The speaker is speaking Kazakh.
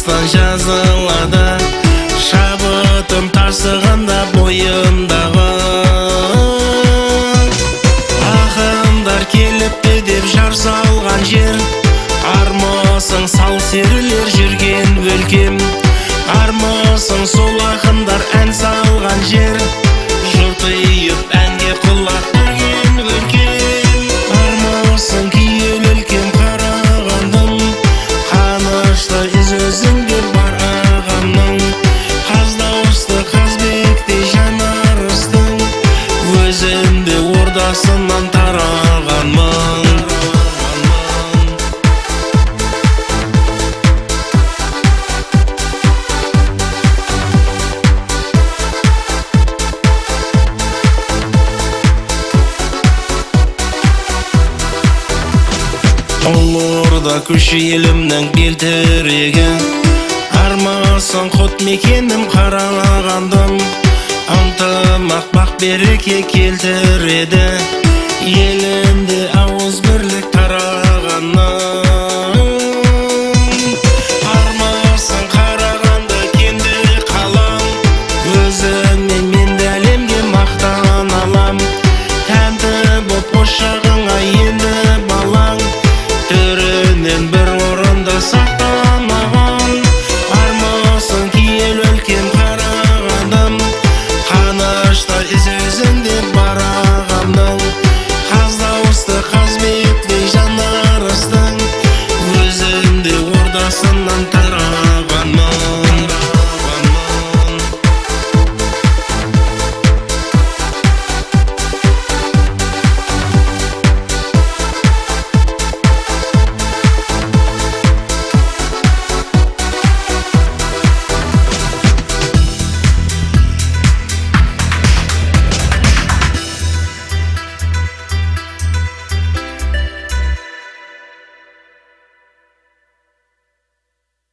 астан жазылады, шабытым тасығанда бойымдағы. Ақындар келіпті деп жар салған жер, армысың сал серілер жүрген өлкем. Армысың сол ақындар ән салған жер, жұртайып әнге құлақ берген өлкем. Армысың киелі өлкем Қарағандым, қанышты із өзіңде бар ағамның. Қаз дауысты қазбектей жанарыстың, өзімде ордасынан тарағанмын. Олорда көші елімнің белтірегі, армысың құт мекенім Қарағандым. Ынтымақ бақ береке келтіреді, еліңді